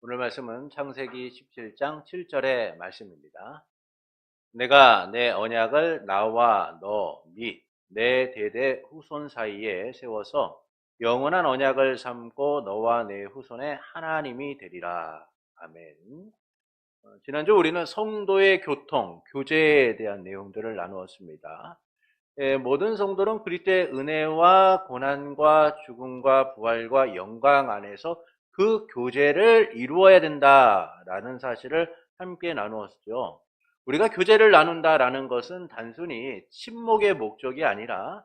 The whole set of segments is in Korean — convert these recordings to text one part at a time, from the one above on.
오늘 말씀은 창세기 17장 7절의 말씀입니다. 내가 내 언약을 나와 너 및 내 대대 후손 사이에 세워서 영원한 언약을 삼고 너와 내 후손의 하나님이 되리라. 아멘. 지난주 우리는 성도의 교통, 교제에 대한 내용들을 나누었습니다. 모든 성도는 그리스도의 은혜와 고난과 죽음과 부활과 영광 안에서 그 교제를 이루어야 된다라는 사실을 함께 나누었죠. 우리가 교제를 나눈다라는 것은 단순히 친목의 목적이 아니라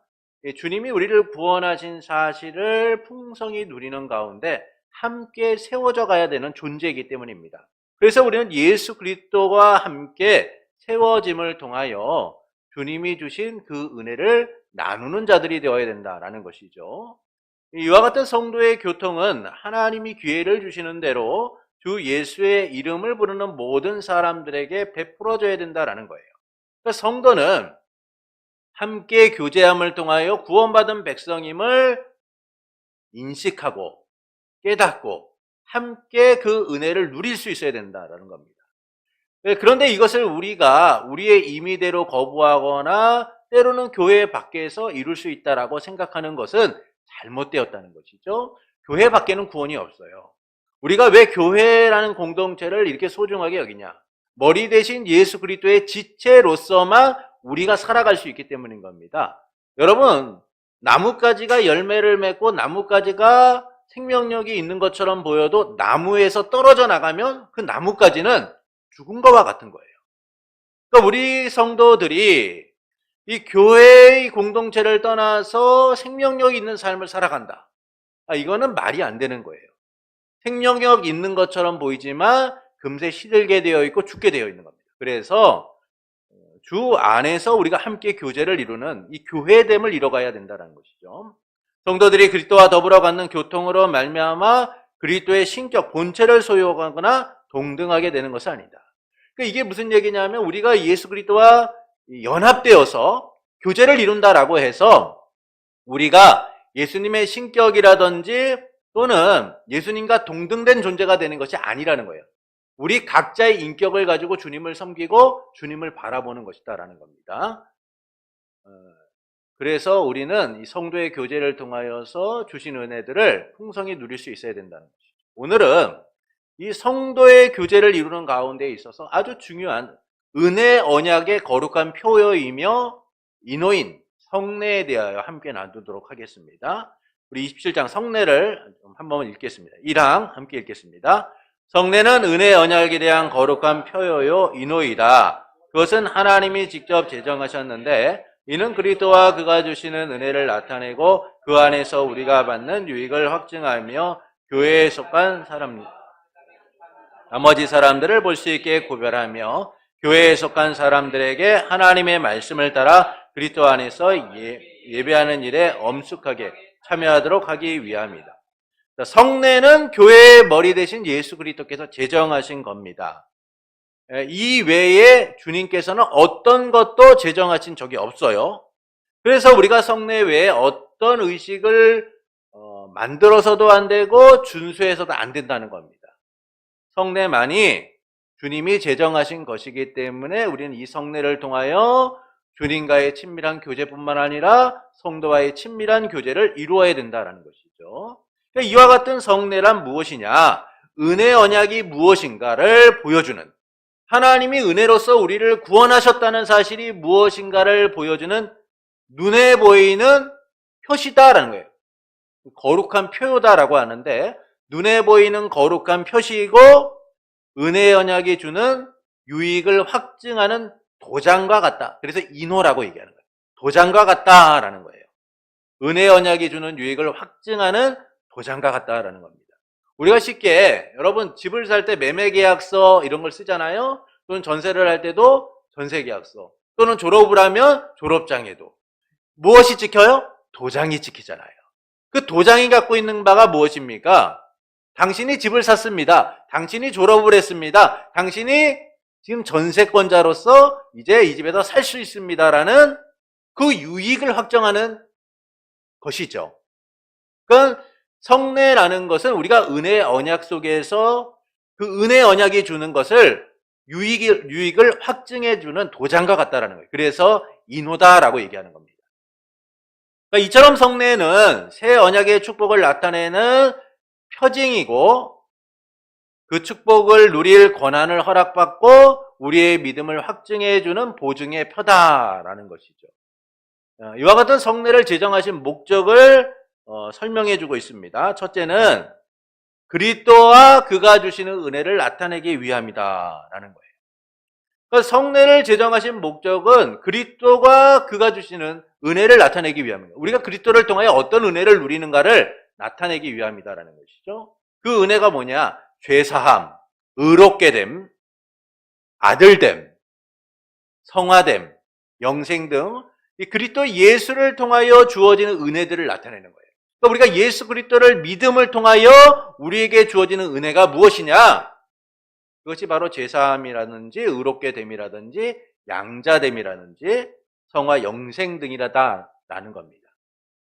주님이 우리를 구원하신 사실을 풍성히 누리는 가운데 함께 세워져 가야 되는 존재이기 때문입니다. 그래서 우리는 예수 그리스도와 함께 세워짐을 통하여 주님이 주신 그 은혜를 나누는 자들이 되어야 된다라는 것이죠. 이와 같은 성도의 교통은 하나님이 기회를 주시는 대로 주 예수의 이름을 부르는 모든 사람들에게 베풀어져야 된다라는 거예요. 그러니까 성도는 함께 교제함을 통하여 구원받은 백성임을 인식하고 깨닫고 함께 그 은혜를 누릴 수 있어야 된다라는 겁니다. 그런데 이것을 우리가 우리의 임의대로 거부하거나 때로는 교회 밖에서 이룰 수 있다라고 생각하는 것은 잘못되었다는 것이죠. 교회 밖에는 구원이 없어요. 우리가 왜 교회라는 공동체를 이렇게 소중하게 여기냐? 머리 대신 예수 그리스도의 지체로서만 우리가 살아갈 수 있기 때문인 겁니다. 여러분, 나뭇가지가 열매를 맺고 나뭇가지가 생명력이 있는 것처럼 보여도 나무에서 떨어져 나가면 그 나뭇가지는 죽은 것과 같은 거예요. 그러니까 우리 성도들이 이 교회의 공동체를 떠나서 생명력 있는 삶을 살아간다. 이거는 말이 안 되는 거예요. 생명력 있는 것처럼 보이지만 금세 시들게 되어 있고 죽게 되어 있는 겁니다. 그래서 주 안에서 우리가 함께 교제를 이루는 이 교회됨을 이뤄가야 된다는 것이죠. 성도들이 그리스도와 더불어 갖는 교통으로 말미암아 그리스도의 신격 본체를 소유하거나 동등하게 되는 것은 아니다. 그러니까 이게 무슨 얘기냐면 우리가 예수 그리스도와 연합되어서 교제를 이룬다라고 해서 우리가 예수님의 신격이라든지 또는 예수님과 동등된 존재가 되는 것이 아니라는 거예요. 우리 각자의 인격을 가지고 주님을 섬기고 주님을 바라보는 것이다라는 겁니다. 그래서 우리는 이 성도의 교제를 통하여서 주신 은혜들을 풍성히 누릴 수 있어야 된다는 것이죠. 오늘은 이 성도의 교제를 이루는 가운데 있어서 아주 중요한 은혜 언약의 거룩한 표어이며 인호인 성례에 대하여 함께 나누도록 하겠습니다. 우리 27장 성례를 한번 읽겠습니다. 1항 함께 읽겠습니다. 성례는 은혜 언약에 대한 거룩한 표어요 인호이다. 그것은 하나님이 직접 제정하셨는데 이는 그리스도와 그가 주시는 은혜를 나타내고 그 안에서 우리가 받는 유익을 확증하며 교회에 속한 나머지 사람들을 볼 수 있게 구별하며 교회에 속한 사람들에게 하나님의 말씀을 따라 그리스도 안에서 예배하는 일에 엄숙하게 참여하도록 하기 위함이다. 성례는 교회의 머리 대신 예수 그리스도께서 제정하신 겁니다. 이 외에 주님께서는 어떤 것도 제정하신 적이 없어요. 그래서 우리가 성례 외에 어떤 의식을 만들어서도 안 되고 준수해서도 안 된다는 겁니다. 성례만이 주님이 제정하신 것이기 때문에 우리는 이 성례를 통하여 주님과의 친밀한 교제뿐만 아니라 성도와의 친밀한 교제를 이루어야 된다는 것이죠. 그러니까 이와 같은 성례란 무엇이냐? 은혜 언약이 무엇인가를 보여주는, 하나님이 은혜로서 우리를 구원하셨다는 사실이 무엇인가를 보여주는 눈에 보이는 표시다라는 거예요. 거룩한 표요다라고 하는데 눈에 보이는 거룩한 표시이고 은혜 언약이 주는 유익을 확증하는 도장과 같다. 그래서 인호라고 얘기하는 거예요. 도장과 같다라는 거예요. 은혜 언약이 주는 유익을 확증하는 도장과 같다라는 겁니다. 우리가 쉽게 여러분 집을 살 때 매매계약서 이런 걸 쓰잖아요. 또는 전세를 할 때도 전세계약서 또는 졸업을 하면 졸업장에도 무엇이 찍혀요? 도장이 찍히잖아요. 그 도장이 갖고 있는 바가 무엇입니까? 당신이 집을 샀습니다. 당신이 졸업을 했습니다. 당신이 지금 전세권자로서 이제 이 집에서 살 수 있습니다라는 그 유익을 확정하는 것이죠. 그러니까 성례라는 것은 우리가 은혜의 언약 속에서 그 은혜 언약이 주는 것을 유익을 확증해 주는 도장과 같다라는 거예요. 그래서 인호다라고 얘기하는 겁니다. 그러니까 이처럼 성례는 새 언약의 축복을 나타내는 표징이고 그 축복을 누릴 권한을 허락받고 우리의 믿음을 확증해 주는 보증의 표다라는 것이죠. 이와 같은 성례를 제정하신 목적을 설명해 주고 있습니다. 첫째는 그리스도와 그가 주시는 은혜를 나타내기 위함이다라는 거예요. 그러니까 성례를 제정하신 목적은 그리스도가 그가 주시는 은혜를 나타내기 위함입니다. 우리가 그리스도를 통하여 어떤 은혜를 누리는가를 나타내기 위함이다라는 것이죠. 그 은혜가 뭐냐? 죄사함, 의롭게 됨, 아들됨, 성화됨, 영생 등 이 그리스도 예수를 통하여 주어지는 은혜들을 나타내는 거예요. 그러니까 우리가 예수 그리스도를 믿음을 통하여 우리에게 주어지는 은혜가 무엇이냐? 그것이 바로 제사함이라든지 의롭게 됨이라든지 양자됨이라든지 성화 영생 등이라는 겁니다.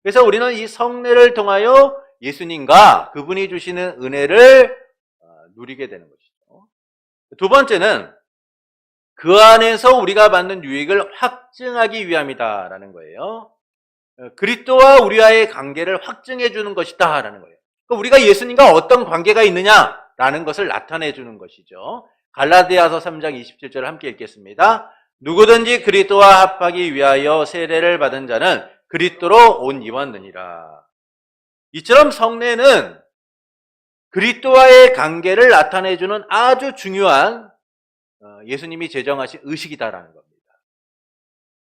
그래서 우리는 이 성례를 통하여 예수님과 그분이 주시는 은혜를 누리게 되는 것이죠. 두 번째는 그 안에서 우리가 받는 유익을 확증하기 위함이다라는 거예요. 그리스도와 우리와의 관계를 확증해 주는 것이다라는 거예요. 그러니까 우리가 예수님과 어떤 관계가 있느냐라는 것을 나타내 주는 것이죠. 갈라디아서 3장 27절을 함께 읽겠습니다. 누구든지 그리스도와 합하기 위하여 세례를 받은 자는 그리스도로 옷 입었느니라. 이처럼 성례는 그리스도와의 관계를 나타내 주는 아주 중요한 예수님이 제정하신 의식이다라는 겁니다.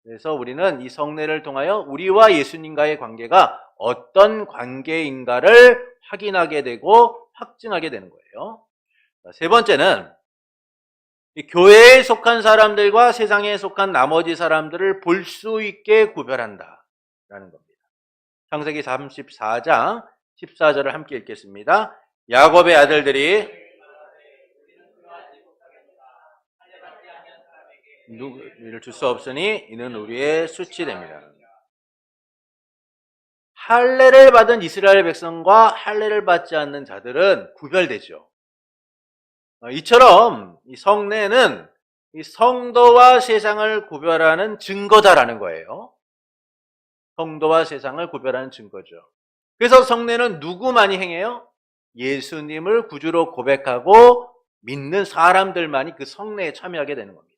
그래서 우리는 이 성례를 통하여 우리와 예수님과의 관계가 어떤 관계인가를 확인하게 되고 확증하게 되는 거예요. 세 번째는 이 교회에 속한 사람들과 세상에 속한 나머지 사람들을 볼 수 있게 구별한다라는 겁니다. 창세기 34장 14절을 함께 읽겠습니다. 야곱의 아들들이 누구를 줄 수 없으니 이는 우리의 수치됩니다. 할례를 받은 이스라엘 백성과 할례를 받지 않는 자들은 구별되죠. 이처럼 이 성례는 이 성도와 세상을 구별하는 증거다라는 거예요. 성도와 세상을 구별하는 증거죠. 그래서 성례는 누구만이 행해요? 예수님을 구주로 고백하고 믿는 사람들만이 그 성례에 참여하게 되는 겁니다.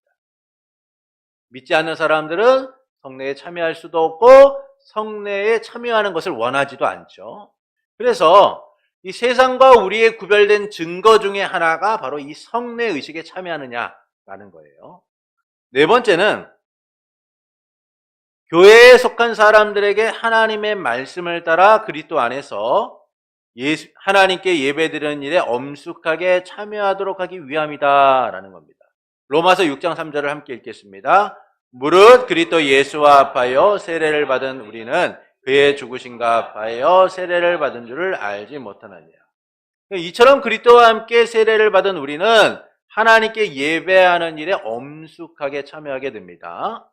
믿지 않는 사람들은 성례에 참여할 수도 없고 성례에 참여하는 것을 원하지도 않죠. 그래서 이 세상과 우리의 구별된 증거 중에 하나가 바로 이 성례 의식에 참여하느냐라는 거예요. 네 번째는 교회에 속한 사람들에게 하나님의 말씀을 따라 그리스도 안에서 하나님께 예배드리는 일에 엄숙하게 참여하도록 하기 위함이다라는 겁니다. 로마서 6장 3절을 함께 읽겠습니다. 무릇 그리스도 예수와 합하여 세례를 받은 우리는 그의 죽으심과 합하여 세례를 받은 줄을 알지 못하느냐. 이처럼 그리스도와 함께 세례를 받은 우리는 하나님께 예배하는 일에 엄숙하게 참여하게 됩니다.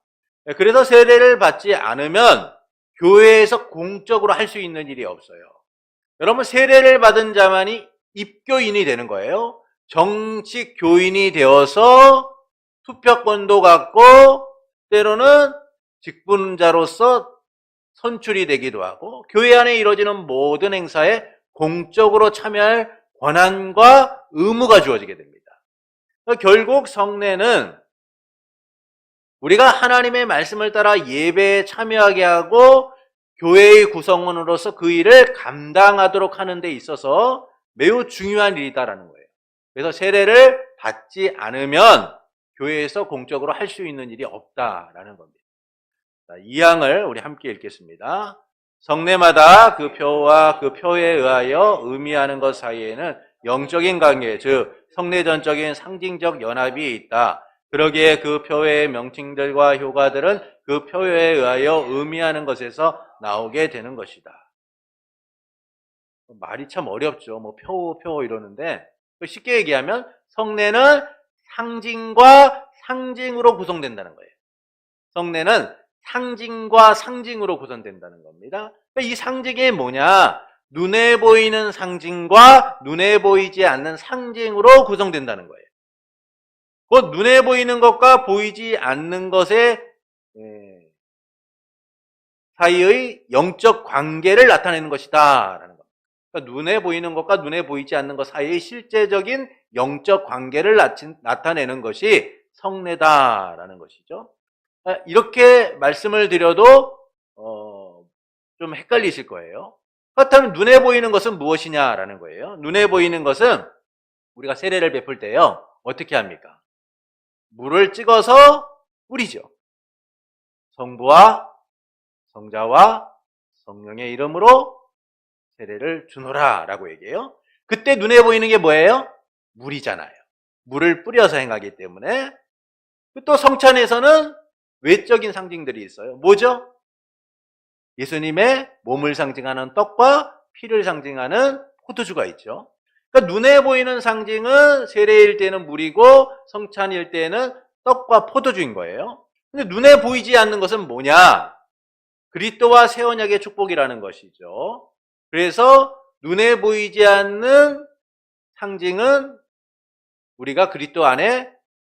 그래서 세례를 받지 않으면 교회에서 공적으로 할 수 있는 일이 없어요. 여러분, 세례를 받은 자만이 입교인이 되는 거예요. 정식 교인이 되어서 투표권도 갖고 때로는 직분자로서 선출이 되기도 하고 교회 안에 이루어지는 모든 행사에 공적으로 참여할 권한과 의무가 주어지게 됩니다. 결국 성례는 우리가 하나님의 말씀을 따라 예배에 참여하게 하고 교회의 구성원으로서 그 일을 감당하도록 하는 데 있어서 매우 중요한 일이다라는 거예요. 그래서 세례를 받지 않으면 교회에서 공적으로 할 수 있는 일이 없다라는 겁니다. 이 항을 우리 함께 읽겠습니다. 성례마다 그 표와 그 표에 의하여 의미하는 것 사이에는 영적인 관계, 즉 성례전적인 상징적 연합이 있다. 그러기에 그 표의 명칭들과 효과들은 그 표에 의하여 의미하는 것에서 나오게 되는 것이다. 말이 참 어렵죠. 뭐 표 이러는데 쉽게 얘기하면 성례는 상징과 상징으로 구성된다는 거예요. 성례는 상징과 상징으로 구성된다는 겁니다. 이 상징이 뭐냐? 눈에 보이는 상징과 눈에 보이지 않는 상징으로 구성된다는 거예요. 곧 눈에 보이는 것과 보이지 않는 것의 사이의 영적 관계를 나타내는 것이다 라는 겁니다. 그러니까 눈에 보이는 것과 눈에 보이지 않는 것 사이의 실제적인 영적 관계를 나타내는 것이 성례다라는 것이죠. 이렇게 말씀을 드려도 좀 헷갈리실 거예요. 그렇다면 눈에 보이는 것은 무엇이냐라는 거예요. 눈에 보이는 것은 우리가 세례를 베풀 때요, 어떻게 합니까? 물을 찍어서 뿌리죠. 성부와 성자와 성령의 이름으로 세례를 주노라 라고 얘기해요. 그때 눈에 보이는 게 뭐예요? 물이잖아요. 물을 뿌려서 행하기 때문에. 또 성찬에서는 외적인 상징들이 있어요. 뭐죠? 예수님의 몸을 상징하는 떡과 피를 상징하는 포도주가 있죠. 그러니까 눈에 보이는 상징은 세례일 때는 물이고 성찬일 때는 떡과 포도주인 거예요. 근데 눈에 보이지 않는 것은 뭐냐? 그리스도와 새 언약의 축복이라는 것이죠. 그래서 눈에 보이지 않는 상징은 우리가 그리스도 안에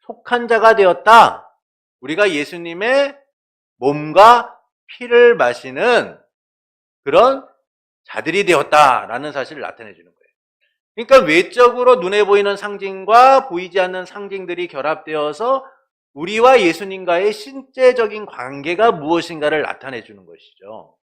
속한 자가 되었다. 우리가 예수님의 몸과 피를 마시는 그런 자들이 되었다라는 사실을 나타내 주는 거예요. 그러니까 외적으로 눈에 보이는 상징과 보이지 않는 상징들이 결합되어서 우리와 예수님과의 실제적인 관계가 무엇인가를 나타내 주는 것이죠.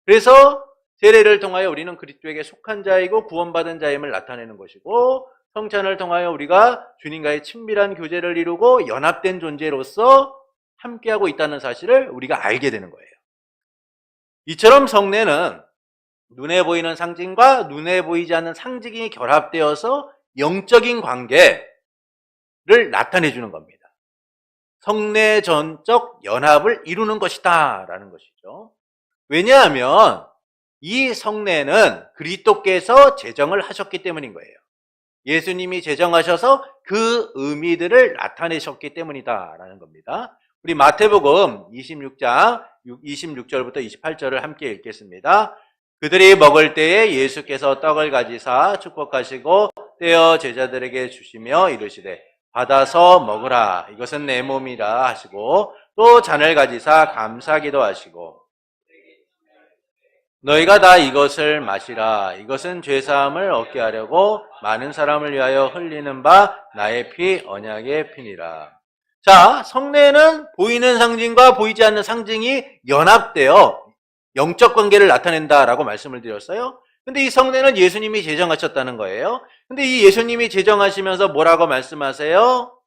그래서 세례를 통하여 우리는 그리스도에게 속한 자이고 구원받은 자임을 나타내는 것이고, 성찬을 통하여 우리가 주님과의 친밀한 교제를 이루고 연합된 존재로서 함께하고 있다는 사실을 우리가 알게 되는 거예요. 이처럼 성례는 눈에 보이는 상징과 눈에 보이지 않는 상징이 결합되어서 영적인 관계를 나타내 주는 겁니다. 성례전적 연합을 이루는 것이다 라는 것이죠. 왜냐하면 이 성례는 그리스도께서 제정을 하셨기 때문인 거예요. 예수님이 제정하셔서 그 의미들을 나타내셨기 때문이다 라는 겁니다. 우리 마태복음 26장 26절부터 28절을 함께 읽겠습니다. 그들이 먹을 때에 예수께서 떡을 가지사 축복하시고 떼어 제자들에게 주시며 이르시되 받아서 먹으라, 이것은 내 몸이라 하시고, 또 잔을 가지사 감사기도 하시고 너희가 다 이것을 마시라, 이것은 죄사함을 얻게 하려고 많은 사람을 위하여 흘리는 바 나의 피 언약의 피니라. 자, 성례는 보이는 상징과 보이지 않는 상징이 연합되어 영적 관계를 나타낸다라고 말씀을 드렸어요. 근데 이 성례는 예수님이 제정하셨다는 거예요. 근데 이 예수님이 제정하시면서 뭐라고 말씀하세요?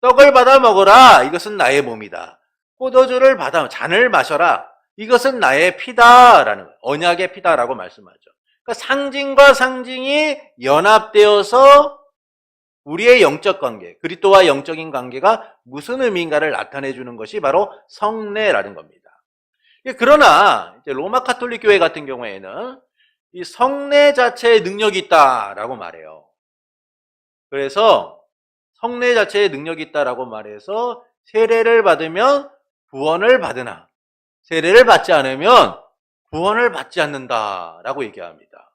떡을 받아 먹어라, 이것은 나의 몸이다. 포도주를 받아, 잔을 마셔라, 이것은 나의 피다라는 거예요. 언약의 피다라고 말씀하죠. 그러니까 상징과 상징이 연합되어서 우리의 영적 관계, 그리스도와 영적인 관계가 무슨 의미인가를 나타내 주는 것이 바로 성례라는 겁니다. 그러나 이제 로마 가톨릭 교회 같은 경우에는 이 성례 자체에 능력이 있다라고 말해요. 그래서 성례 자체에 능력이 있다라고 말해서 세례를 받으면 구원을 받으나 세례를 받지 않으면 구원을 받지 않는다라고 얘기합니다.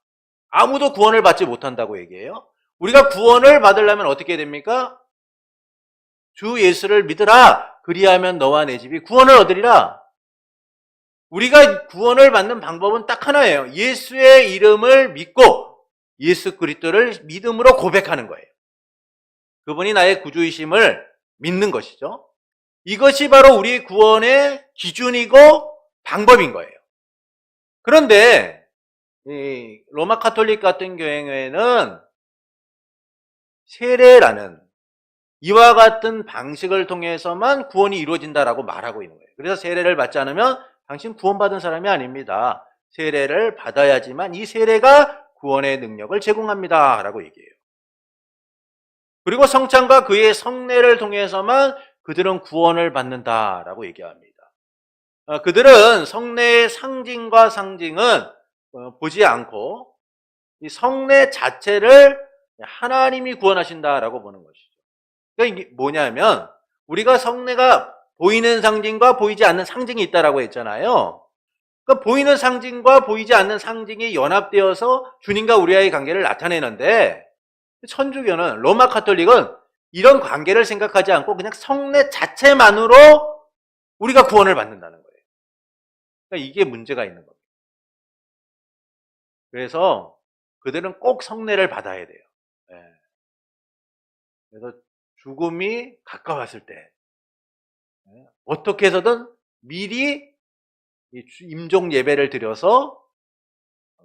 아무도 구원을 받지 못한다고 얘기해요. 우리가 구원을 받으려면 어떻게 됩니까? 주 예수를 믿으라, 그리하면 너와 내 집이 구원을 얻으리라. 우리가 구원을 받는 방법은 딱 하나예요. 예수의 이름을 믿고 예수 그리스도를 믿음으로 고백하는 거예요. 그분이 나의 구주이심을 믿는 것이죠. 이것이 바로 우리 구원의 기준이고 방법인 거예요. 그런데 이 로마 가톨릭 같은 경우에는 세례라는 이와 같은 방식을 통해서만 구원이 이루어진다라고 말하고 있는 거예요. 그래서 세례를 받지 않으면 당신 구원받은 사람이 아닙니다. 세례를 받아야지만 이 세례가 구원의 능력을 제공합니다 라고 얘기해요. 그리고 성찬과 그의 성례를 통해서만 그들은 구원을 받는다라고 얘기합니다. 그들은 성례의 상징과 상징은 보지 않고 이 성례 자체를 하나님이 구원하신다라고 보는 것이죠. 그러니까 이게 뭐냐면 우리가 성례가 보이는 상징과 보이지 않는 상징이 있다라고 했잖아요. 그러니까 보이는 상징과 보이지 않는 상징이 연합되어서 주님과 우리와의 관계를 나타내는데, 천주교는, 로마 카톨릭은 이런 관계를 생각하지 않고 그냥 성례 자체만으로 우리가 구원을 받는다는 거예요. 그러니까 이게 문제가 있는 겁니다. 그래서 그들은 꼭 성례를 받아야 돼요. 네. 그래서 죽음이 가까웠을 때 어떻게 해서든 미리 임종 예배를 드려서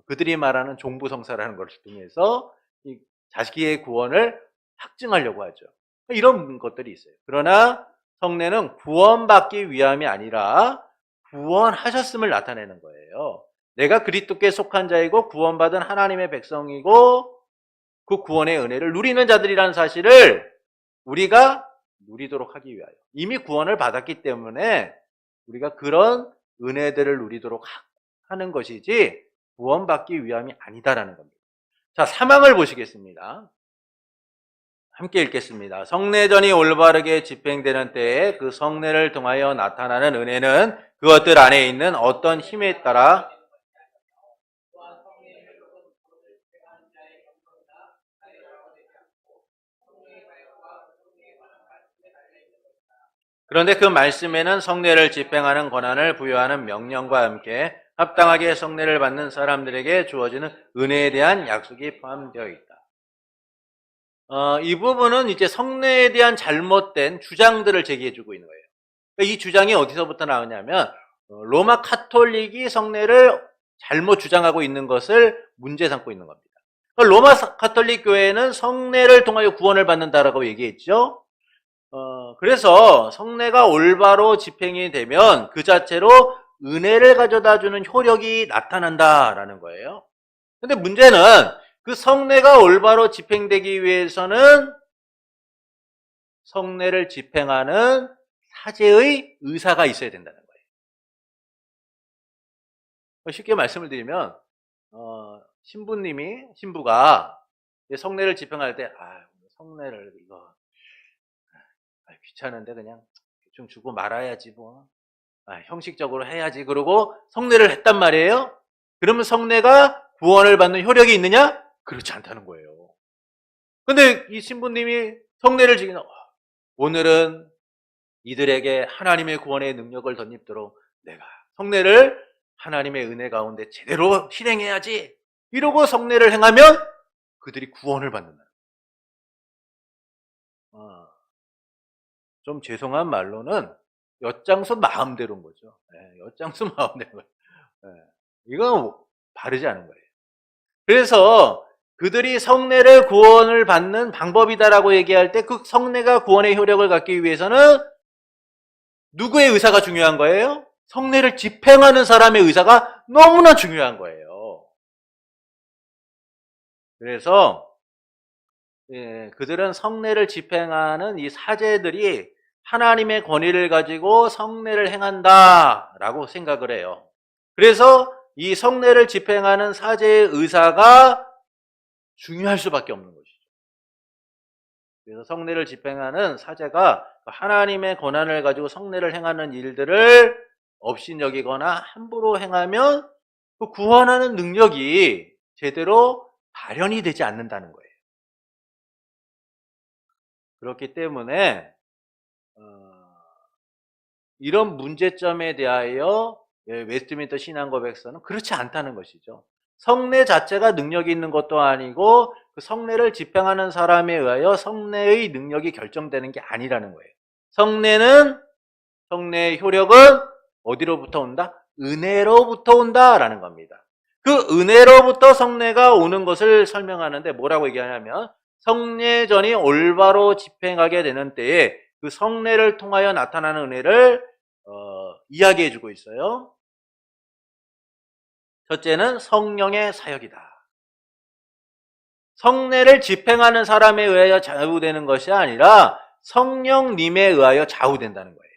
그들이 말하는 종부성사라는 것을 통해서 이 자식의 구원을 확증하려고 하죠. 이런 것들이 있어요. 그러나 성례는 구원받기 위함이 아니라 구원하셨음을 나타내는 거예요. 내가 그리스도께 속한 자이고 구원받은 하나님의 백성이고 그 구원의 은혜를 누리는 자들이라는 사실을 우리가 누리도록 하기 위하여, 이미 구원을 받았기 때문에 우리가 그런 은혜들을 누리도록 하는 것이지 구원받기 위함이 아니다라는 겁니다. 자, 3항을 보시겠습니다. 함께 읽겠습니다. 성례전이 올바르게 집행되는 때에 그 성례를 통하여 나타나는 은혜는 그것들 안에 있는 어떤 힘에 따라 그런데 그 말씀에는 성례를 집행하는 권한을 부여하는 명령과 함께 합당하게 성례를 받는 사람들에게 주어지는 은혜에 대한 약속이 포함되어 있다. 이 부분은 이제 성례에 대한 잘못된 주장들을 제기해주고 있는 거예요. 그러니까 이 주장이 어디서부터 나오냐면 로마 카톨릭이 성례를 잘못 주장하고 있는 것을 문제 삼고 있는 겁니다. 그러니까 로마 카톨릭 교회는 성례를 통하여 구원을 받는다라고 얘기했죠. 그래서 성례가 올바로 집행이 되면 그 자체로 은혜를 가져다주는 효력이 나타난다라는 거예요. 근데 문제는 그 성례가 올바로 집행되기 위해서는 성례를 집행하는 사제의 의사가 있어야 된다는 거예요. 쉽게 말씀을 드리면 신부가 성례를 집행할 때 성례를 이거 귀찮은데 그냥 좀 주고 말아야지 뭐 형식적으로 해야지 그러고 성례를 했단 말이에요. 그러면 성례가 구원을 받는 효력이 있느냐? 그렇지 않다는 거예요. 근데 이 신부님이 성례를 지키는 오늘은 이들에게 하나님의 구원의 능력을 덧입도록 내가 성례를 하나님의 은혜 가운데 제대로 실행해야지 이러고 성례를 행하면 그들이 구원을 받는다. 좀 죄송한 말로는 엿장수 마음대로인 거죠. 엿장수 마음대로. 이건 바르지 않은 거예요. 그래서 그들이 성례를 구원을 받는 방법이다라고 얘기할 때 그 성례가 구원의 효력을 갖기 위해서는 누구의 의사가 중요한 거예요? 성례를 집행하는 사람의 의사가 너무나 중요한 거예요. 그래서 그들은 성례를 집행하는 이 사제들이 하나님의 권위를 가지고 성례를 행한다라고 생각을 해요. 그래서 이 성례를 집행하는 사제의 의사가 중요할 수밖에 없는 것이죠. 그래서 성례를 집행하는 사제가 하나님의 권한을 가지고 성례를 행하는 일들을 업신여기거나 함부로 행하면 그 구원하는 능력이 제대로 발현이 되지 않는다는 거예요. 그렇기 때문에 이런 문제점에 대하여 웨스트민스터 신앙고백서는 그렇지 않다는 것이죠. 성례 자체가 능력이 있는 것도 아니고 그 성례를 집행하는 사람에 의하여 성례의 능력이 결정되는 게 아니라는 거예요. 성례의 효력은 어디로부터 온다? 은혜로부터 온다라는 겁니다. 그 은혜로부터 성례가 오는 것을 설명하는데 뭐라고 얘기하냐면 성례전이 올바로 집행하게 되는 때에 그 성례를 통하여 나타나는 은혜를 이야기해 주고 있어요. 첫째는 성령의 사역이다. 성례를 집행하는 사람에 의하여 좌우되는 것이 아니라 성령님에 의하여 좌우된다는 거예요.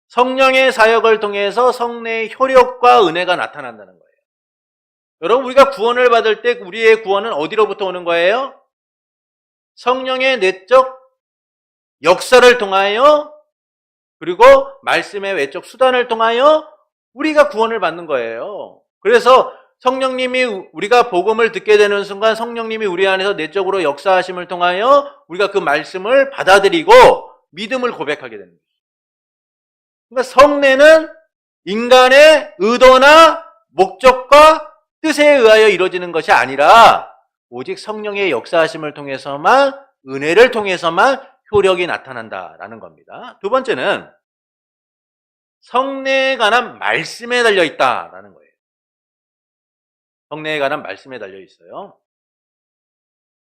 성령의 사역을 통해서 성례의 효력과 은혜가 나타난다는 거예요. 여러분, 우리가 구원을 받을 때 우리의 구원은 어디로부터 오는 거예요? 성령의 내적 역사를 통하여 그리고 말씀의 외적 수단을 통하여 우리가 구원을 받는 거예요. 그래서 성령님이 우리가 복음을 듣게 되는 순간 성령님이 우리 안에서 내적으로 역사하심을 통하여 우리가 그 말씀을 받아들이고 믿음을 고백하게 되는 거예요. 그러니까 성례는 인간의 의도나 목적과 뜻에 의하여 이루어지는 것이 아니라 오직 성령의 역사하심을 통해서만, 은혜를 통해서만 효력이 나타난다라는 겁니다. 두 번째는 성례에 관한 말씀에 달려 있다라는 거예요. 성례에 관한 말씀에 달려 있어요.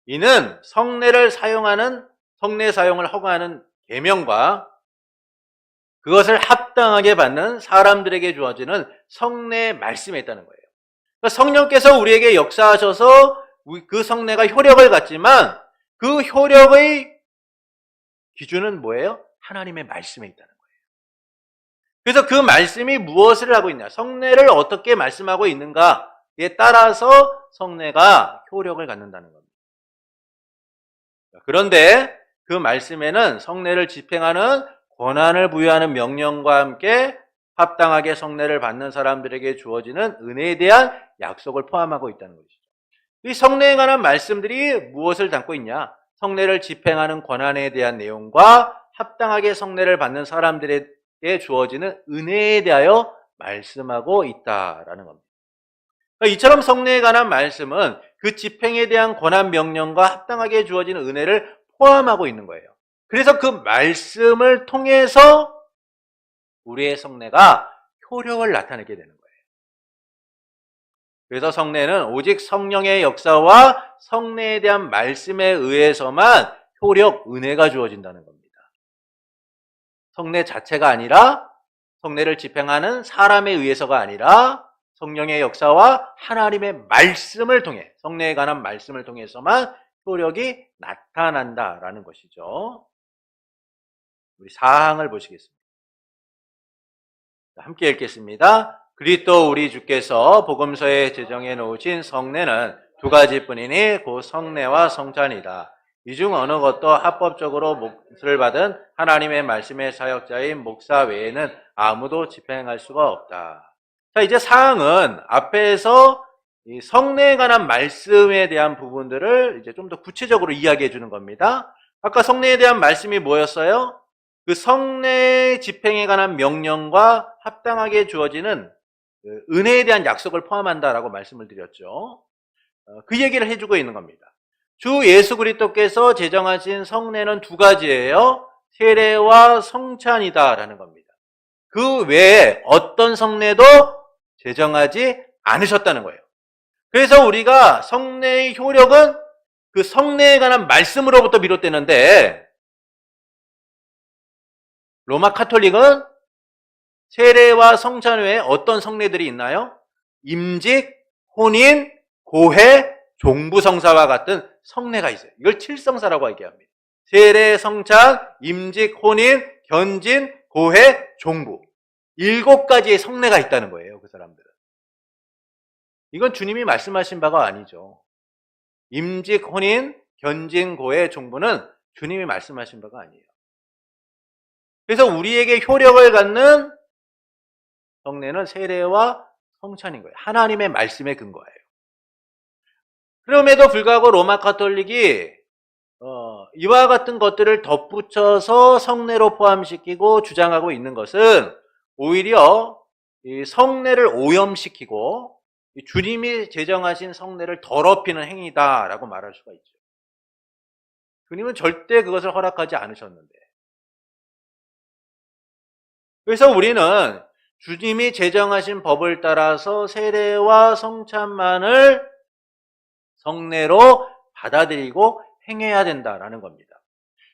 이는 성례를 사용하는, 성례 사용을 허가하는 계명과 그것을 합당하게 받는 사람들에게 주어지는 성례의 말씀에 있다는 거예요. 그러니까 성령께서 우리에게 역사하셔서 그 성례가 효력을 갖지만 그 효력의 기준은 뭐예요? 하나님의 말씀에 있다는 거예요. 그래서 그 말씀이 무엇을 하고 있냐, 성례를 어떻게 말씀하고 있는가에 따라서 성례가 효력을 갖는다는 겁니다. 그런데 그 말씀에는 성례를 집행하는 권한을 부여하는 명령과 함께 합당하게 성례를 받는 사람들에게 주어지는 은혜에 대한 약속을 포함하고 있다는 것이죠. 이 성례에 관한 말씀들이 무엇을 담고 있냐? 성례를 집행하는 권한에 대한 내용과 합당하게 성례를 받는 사람들에게 주어지는 은혜에 대하여 말씀하고 있다라는 겁니다. 그러니까 이처럼 성례에 관한 말씀은 그 집행에 대한 권한 명령과 합당하게 주어지는 은혜를 포함하고 있는 거예요. 그래서 그 말씀을 통해서 우리의 성례가 효력을 나타내게 되는 거예요. 그래서 성례는 오직 성령의 역사와 성례에 대한 말씀에 의해서만 효력, 은혜가 주어진다는 겁니다. 성례 자체가 아니라, 성례를 집행하는 사람에 의해서가 아니라 성령의 역사와 하나님의 말씀을 통해, 성례에 관한 말씀을 통해서만 효력이 나타난다라는 것이죠. 우리 사항을 보시겠습니다. 함께 읽겠습니다. 그리스도 우리 주께서 복음서에 제정해 놓으신 성례는 두 가지뿐이니 곧 성례와 성찬이다. 이 중 어느 것도 합법적으로 몫을 받은 하나님의 말씀의 사역자인 목사 외에는 아무도 집행할 수가 없다. 자, 이제 사항은 앞에서 이 성례에 관한 말씀에 대한 부분들을 이제 좀 더 구체적으로 이야기해 주는 겁니다. 아까 성례에 대한 말씀이 뭐였어요? 그 성례 집행에 관한 명령과 합당하게 주어지는 은혜에 대한 약속을 포함한다라고 말씀을 드렸죠. 그 얘기를 해주고 있는 겁니다. 주 예수 그리스도께서 제정하신 성례는 두 가지예요. 세례와 성찬이다라는 겁니다. 그 외에 어떤 성례도 제정하지 않으셨다는 거예요. 그래서 우리가 성례의 효력은 그 성례에 관한 말씀으로부터 비롯되는데, 로마 카톨릭은 세례와 성찬 외에 어떤 성례들이 있나요? 임직, 혼인, 고해, 종부성사와 같은 성례가 있어요. 이걸 칠성사라고 얘기합니다. 세례, 성찬, 임직, 혼인, 견진, 고해, 종부. 7가지의 성례가 있다는 거예요, 그 사람들은. 이건 주님이 말씀하신 바가 아니죠. 임직, 혼인, 견진, 고해, 종부는 주님이 말씀하신 바가 아니에요. 그래서 우리에게 효력을 갖는 성례는 세례와 성찬인 거예요. 하나님의 말씀에 근거해요. 그럼에도 불구하고 로마 카톨릭이 이와 같은 것들을 덧붙여서 성례로 포함시키고 주장하고 있는 것은 오히려 이 성례를 오염시키고 주님이 제정하신 성례를 더럽히는 행위다라고 말할 수가 있죠. 주님은 절대 그것을 허락하지 않으셨는데. 그래서 우리는 주님이 제정하신 법을 따라서 세례와 성찬만을 성례로 받아들이고 행해야 된다라는 겁니다.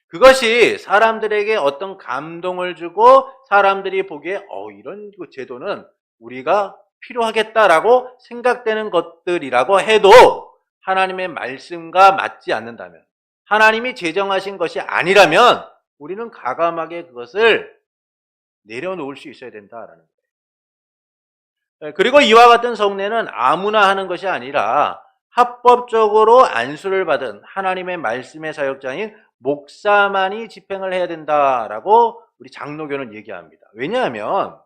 그것이 사람들에게 어떤 감동을 주고 사람들이 보기에 이런 제도는 우리가 필요하겠다라고 생각되는 것들이라고 해도 하나님의 말씀과 맞지 않는다면, 하나님이 제정하신 것이 아니라면 우리는 과감하게 그것을 내려놓을 수 있어야 된다라는 거예요. 그리고 이와 같은 성례는 아무나 하는 것이 아니라 합법적으로 안수를 받은 하나님의 말씀의 사역자인 목사만이 집행을 해야 된다라고 우리 장로교는 얘기합니다. 왜냐하면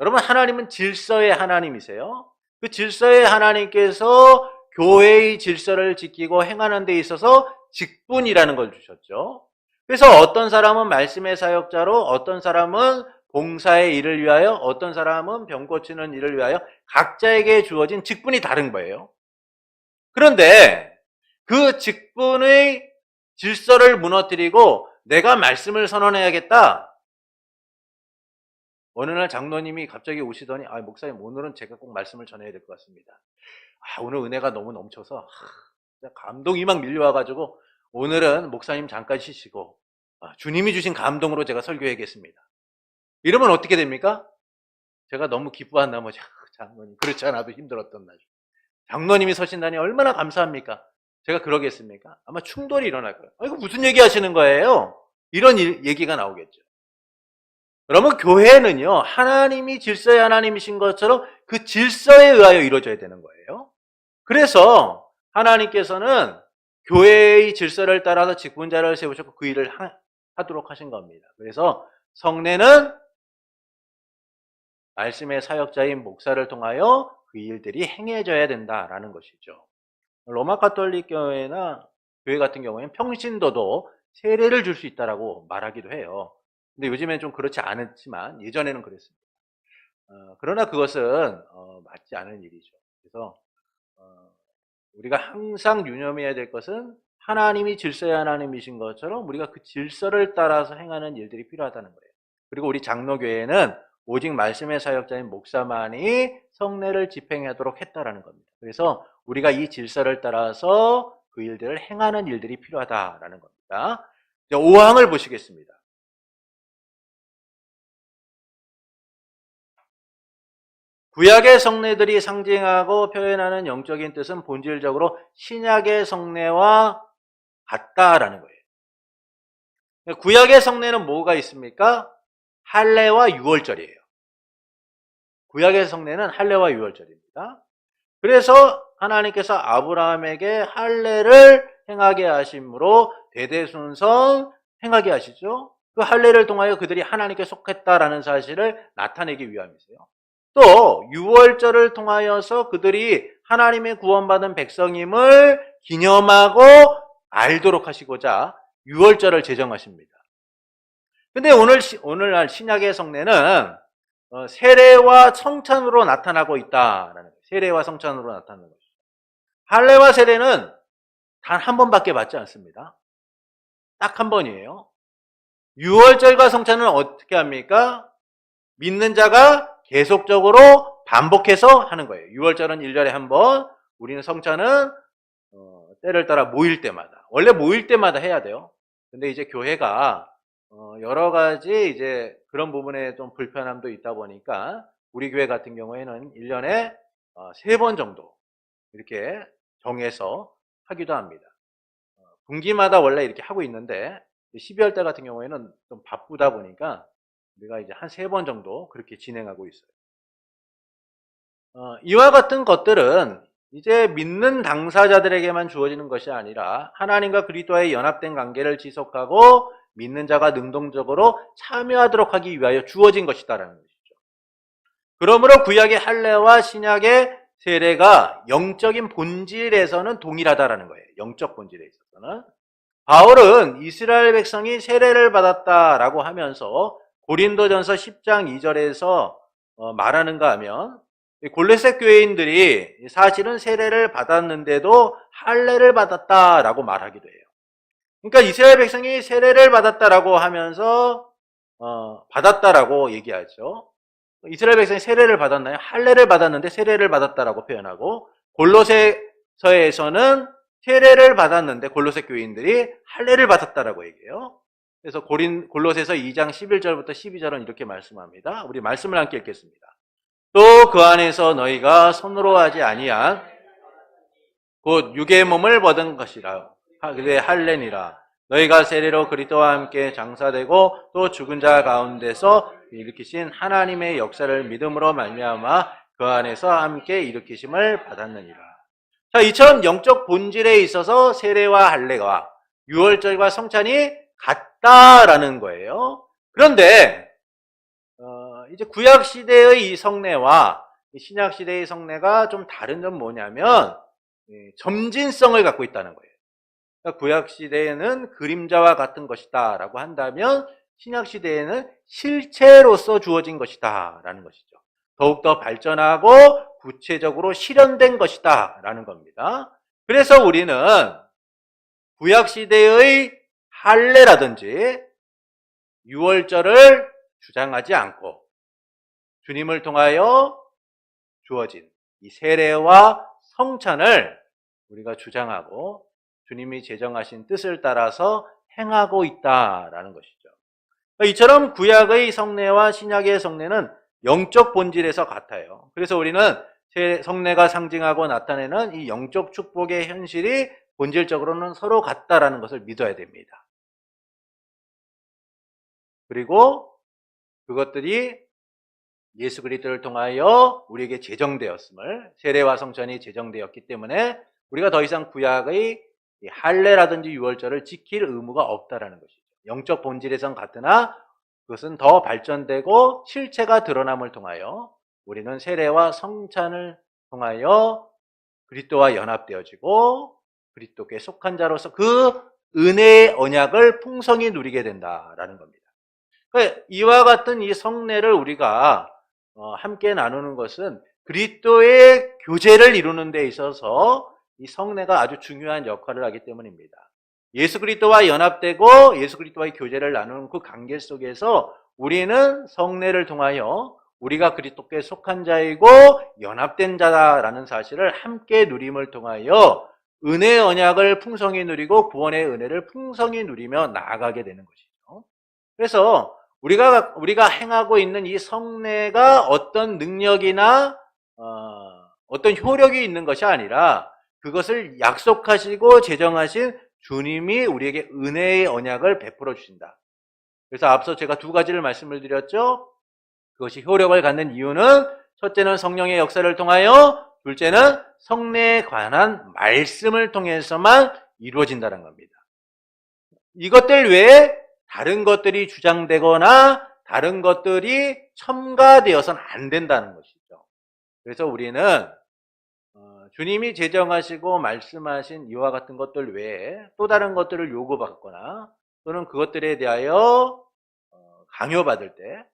여러분, 하나님은 질서의 하나님이세요. 그 질서의 하나님께서 교회의 질서를 지키고 행하는 데 있어서 직분이라는 걸 주셨죠. 그래서 어떤 사람은 말씀의 사역자로, 어떤 사람은 봉사의 일을 위하여, 어떤 사람은 병 고치는 일을 위하여 각자에게 주어진 직분이 다른 거예요. 그런데 그 직분의 질서를 무너뜨리고 내가 말씀을 선언해야겠다. 어느 날 장로님이 갑자기 오시더니, 목사님, 오늘은 제가 꼭 말씀을 전해야 될 것 같습니다. 오늘 은혜가 너무 넘쳐서 감동이 막 밀려와가지고 오늘은 목사님 잠깐 쉬시고 주님이 주신 감동으로 제가 설교해야겠습니다. 이러면 어떻게 됩니까? 제가 너무 기뻐한 나머지 장로님, 그렇지 않아도 힘들었던 날, 장로님이 서신다니 얼마나 감사합니까? 제가 그러겠습니까? 아마 충돌이 일어날 거예요. 이거 무슨 얘기 하시는 거예요? 이런 얘기가 나오겠죠. 그러면 교회는요, 하나님이 질서의 하나님이신 것처럼 그 질서에 의하여 이루어져야 되는 거예요. 그래서 하나님께서는 교회의 질서를 따라서 직분자를 세우셨고 그 일을 하도록 하신 겁니다. 그래서 성례는 말씀의 사역자인 목사를 통하여 그 일들이 행해져야 된다라는 것이죠. 로마 가톨릭 교회나 교회 같은 경우에는 평신도도 세례를 줄 수 있다라고 말하기도 해요. 근데 요즘엔 좀 그렇지 않지만 예전에는 그랬습니다. 그러나 그것은 맞지 않은 일이죠. 그래서 우리가 항상 유념해야 될 것은 하나님이 질서의 하나님이신 것처럼 우리가 그 질서를 따라서 행하는 일들이 필요하다는 거예요. 그리고 우리 장로교회는 오직 말씀의 사역자인 목사만이 성례를 집행하도록 했다라는 겁니다. 그래서 우리가 이 질서를 따라서 그 일들을 행하는 일들이 필요하다라는 겁니다. 5항을 보시겠습니다. 구약의 성례들이 상징하고 표현하는 영적인 뜻은 본질적으로 신약의 성례와 같다라는 거예요. 구약의 성례는 뭐가 있습니까? 할례와 유월절이에요. 구약의 성례는 할례와 유월절입니다. 그래서 하나님께서 아브라함에게 할례를 행하게 하심으로 대대손손 행하게 하시죠. 그 할례를 통하여 그들이 하나님께 속했다라는 사실을 나타내기 위함이세요. 또 유월절을 통하여서 그들이 하나님의 구원받은 백성임을 기념하고 알도록 하시고자 유월절을 제정하십니다. 근데 오늘날 신약의 성례는 세례와 성찬으로 나타나고 있다라는 거예요. 세례와 성찬으로 나타나는 것이죠. 할례와 세례는 단 한 번밖에 받지 않습니다. 딱 한 번이에요. 유월절과 성찬은 어떻게 합니까? 믿는 자가 계속적으로 반복해서 하는 거예요. 유월절은 1년에 한 번, 우리는 성찬은 때를 따라 모일 때마다, 원래 모일 때마다 해야 돼요. 근데 이제 교회가 여러 가지 이제 그런 부분에 좀 불편함도 있다 보니까 우리 교회 같은 경우에는 1년에 3번 정도 이렇게 정해서 하기도 합니다. 분기마다 원래 이렇게 하고 있는데 12월 달 같은 경우에는 좀 바쁘다 보니까 우리가 이제 한 3번 정도 그렇게 진행하고 있어요. 이와 같은 것들은 이제 믿는 당사자들에게만 주어지는 것이 아니라 하나님과 그리스도와의 연합된 관계를 지속하고 믿는 자가 능동적으로 참여하도록 하기 위하여 주어진 것이다라는 것이죠. 그러므로 구약의 할례와 신약의 세례가 영적인 본질에서는 동일하다라는 거예요. 영적 본질에 있어서는. 바울은 이스라엘 백성이 세례를 받았다라고 하면서 고린도전서 10장 2절에서 말하는가 하면 골로새 교회인들이 사실은 세례를 받았는데도 할례를 받았다라고 말하기도 해요. 그러니까 이스라엘 백성이 세례를 받았다라고 하면서 받았다라고 얘기하죠. 이스라엘 백성이 세례를 받았나요? 할례를 받았는데 세례를 받았다라고 표현하고, 골로새서에서는 세례를 받았는데 골로새 교인들이 할례를 받았다라고 얘기해요. 그래서 골로새서 2장 11절부터 12절은 이렇게 말씀합니다. 우리 말씀을 함께 읽겠습니다. 또 그 안에서 너희가 손으로 하지 아니한 곧 육의 몸을 받은 것이라 그의 할례니라. 너희가 세례로 그리스도와 함께 장사되고 또 죽은 자 가운데서 일으키신 하나님의 역사를 믿음으로 말미암아 그 안에서 함께 일으키심을 받았느니라. 자, 이처럼 영적 본질에 있어서 세례와 할례와 유월절과 성찬이 같다라는 거예요. 그런데 이제 구약 시대의 이 성례와 신약 시대의 성례가 좀 다른 점 뭐냐면 점진성을 갖고 있다는 거예요. 그러니까 구약 시대에는 그림자와 같은 것이다 라고 한다면 신약 시대에는 실체로서 주어진 것이다 라는 것이죠. 더욱더 발전하고 구체적으로 실현된 것이다 라는 겁니다. 그래서 우리는 구약 시대의 할례라든지 유월절을 주장하지 않고 주님을 통하여 주어진 이 세례와 성찬을 우리가 주장하고 주님이 제정하신 뜻을 따라서 행하고 있다라는 것이죠. 이처럼 구약의 성례와 신약의 성례는 영적 본질에서 같아요. 그래서 우리는 성례가 상징하고 나타내는 이 영적 축복의 현실이 본질적으로는 서로 같다라는 것을 믿어야 됩니다. 그리고 그것들이 예수 그리스도를 통하여 우리에게 제정되었음을, 세례와 성찬이 제정되었기 때문에 우리가 더 이상 구약의 할례라든지 유월절을 지킬 의무가 없다라는 것이죠. 영적 본질에선 같으나 그것은 더 발전되고 실체가 드러남을 통하여 우리는 세례와 성찬을 통하여 그리스도와 연합되어지고 그리스도께 속한 자로서 그 은혜의 언약을 풍성히 누리게 된다라는 겁니다. 그러니까 이와 같은 이 성례를 우리가 함께 나누는 것은 그리스도의 교제를 이루는 데 있어서 이 성례가 아주 중요한 역할을 하기 때문입니다. 예수 그리스도와 연합되고 예수 그리스도와의 교제를 나누는 그 관계 속에서 우리는 성례를 통하여 우리가 그리스도께 속한 자이고 연합된 자다라는 사실을 함께 누림을 통하여 은혜의 언약을 풍성히 누리고 구원의 은혜를 풍성히 누리며 나아가게 되는 것이죠. 그래서 우리가 행하고 있는 이 성례가 어떤 능력이나 어떤 효력이 있는 것이 아니라 그것을 약속하시고 제정하신 주님이 우리에게 은혜의 언약을 베풀어 주신다. 그래서 앞서 제가 두 가지를 말씀을 드렸죠. 그것이 효력을 갖는 이유는 첫째는 성령의 역사를 통하여, 둘째는 성례에 관한 말씀을 통해서만 이루어진다는 겁니다. 이것들 외에 다른 것들이 주장되거나 다른 것들이 첨가되어서는 안 된다는 것이죠. 그래서 우리는 주님이 제정하시고 말씀하신 이와 같은 것들 외에 또 다른 것들을 요구받거나 또는 그것들에 대하여 강요받을 때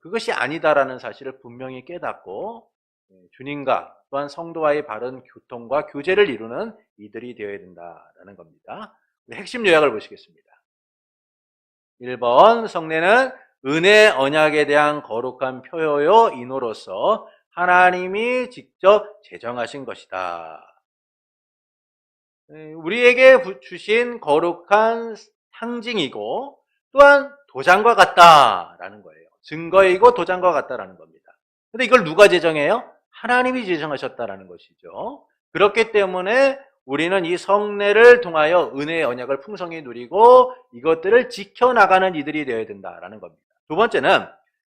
그것이 아니다라는 사실을 분명히 깨닫고 주님과 또한 성도와의 바른 교통과 교제를 이루는 이들이 되어야 된다라는 겁니다. 핵심 요약을 보시겠습니다. 1번, 성례는 은혜 언약에 대한 거룩한 표효요 인호로서 하나님이 직접 제정하신 것이다. 우리에게 주신 거룩한 상징이고 또한 도장과 같다라는 거예요. 증거이고 도장과 같다라는 겁니다. 근데 이걸 누가 제정해요? 하나님이 제정하셨다라는 것이죠. 그렇기 때문에 우리는 이 성례를 통하여 은혜의 언약을 풍성히 누리고 이것들을 지켜나가는 이들이 되어야 된다라는 겁니다. 두 번째는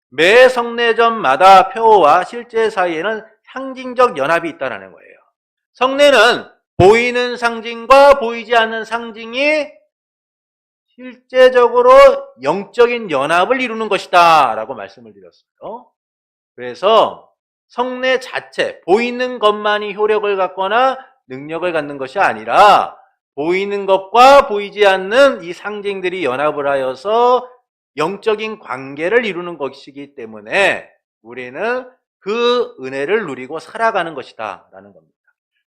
매 성례전마다 표와 실제 사이에는 상징적 연합이 있다는 거예요. 성례는 보이는 상징과 보이지 않는 상징이 실제적으로 영적인 연합을 이루는 것이다 라고 말씀을 드렸어요. 그래서 성례 자체, 보이는 것만이 효력을 갖거나 능력을 갖는 것이 아니라 보이는 것과 보이지 않는 이 상징들이 연합을 하여서 영적인 관계를 이루는 것이기 때문에 우리는 그 은혜를 누리고 살아가는 것이다 라는 겁니다.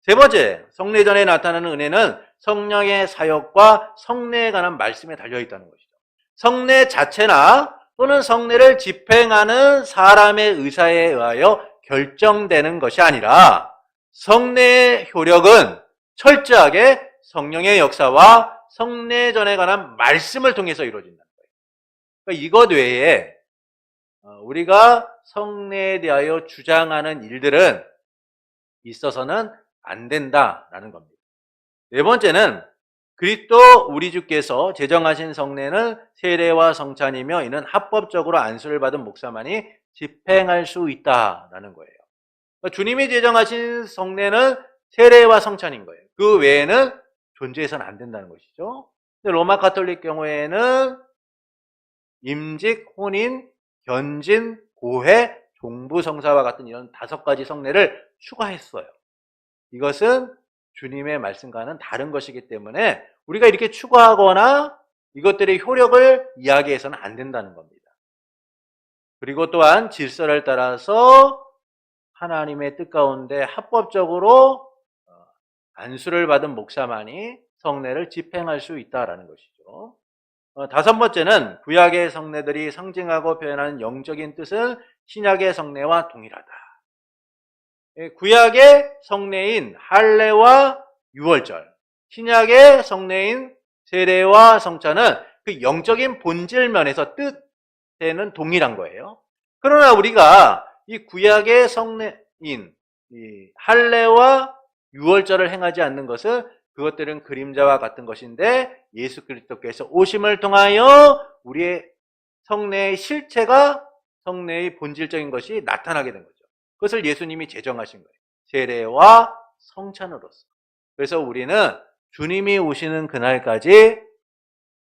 세 번째, 성례전에 나타나는 은혜는 성령의 사역과 성례에 관한 말씀에 달려있다는 것이죠. 성례 자체나 또는 성례를 집행하는 사람의 의사에 의하여 결정되는 것이 아니라 성례의 효력은 철저하게 성령의 역사와 성례전에 관한 말씀을 통해서 이루어진다는 거예요. 그러니까 이것 외에 우리가 성례에 대하여 주장하는 일들은 있어서는 안 된다라는 겁니다. 네 번째는 그리스도 우리 주께서 제정하신 성례는 세례와 성찬이며 이는 합법적으로 안수를 받은 목사만이 집행할 수 있다라는 거예요. 그러니까 주님이 제정하신 성례는 세례와 성찬인 거예요. 그 외에는 존재해서는 안 된다는 것이죠. 근데 로마 가톨릭 경우에는 임직, 혼인, 견진, 고해, 종부성사와 같은 이런 5가지 성례를 추가했어요. 이것은 주님의 말씀과는 다른 것이기 때문에 우리가 이렇게 추가하거나 이것들의 효력을 이야기해서는 안 된다는 겁니다. 그리고 또한 질서를 따라서 하나님의 뜻 가운데 합법적으로 안수를 받은 목사만이 성례를 집행할 수 있다라는 것이죠. 5번째는 구약의 성례들이 상징하고 표현하는 영적인 뜻은 신약의 성례와 동일하다. 구약의 성례인 할례와 유월절, 신약의 성례인 세례와 성찬은 그 영적인 본질 면에서 뜻에는 동일한 거예요. 그러나 우리가 이 구약의 성례인 이 할례와 유월절을 행하지 않는 것은 그것들은 그림자와 같은 것인데 예수 그리스도께서 오심을 통하여 우리의 성례의 실체가 성례의 본질적인 것이 나타나게 된 거죠. 그것을 예수님이 제정하신 거예요. 세례와 성찬으로서. 그래서 우리는 주님이 오시는 그날까지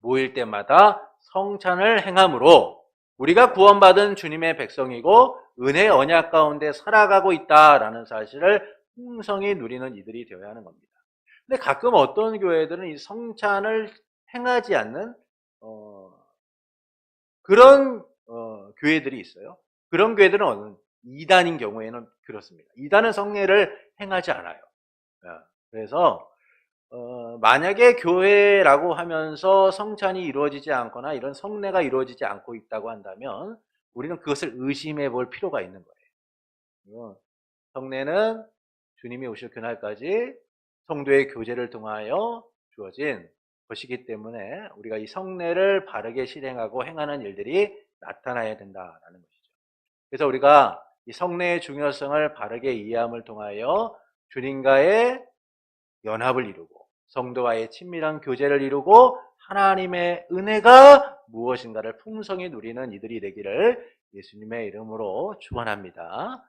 모일 때마다 성찬을 행함으로 우리가 구원받은 주님의 백성이고 은혜의 언약 가운데 살아가고 있다라는 사실을 풍성히 누리는 이들이 되어야 하는 겁니다. 근데 가끔 어떤 교회들은 이 성찬을 행하지 않는 그런 교회들이 있어요. 그런 교회들은 이단인 경우에는 그렇습니다. 이단은 성례를 행하지 않아요. 그래서 만약에 교회라고 하면서 성찬이 이루어지지 않거나 이런 성례가 이루어지지 않고 있다고 한다면 우리는 그것을 의심해 볼 필요가 있는 거예요. 성례는 주님이 오실 그날까지 성도의 교제를 통하여 주어진 것이기 때문에 우리가 이 성례를 바르게 실행하고 행하는 일들이 나타나야 된다라는 것이죠. 그래서 우리가 이 성례의 중요성을 바르게 이해함을 통하여 주님과의 연합을 이루고 성도와의 친밀한 교제를 이루고 하나님의 은혜가 무엇인가를 풍성히 누리는 이들이 되기를 예수님의 이름으로 축원합니다.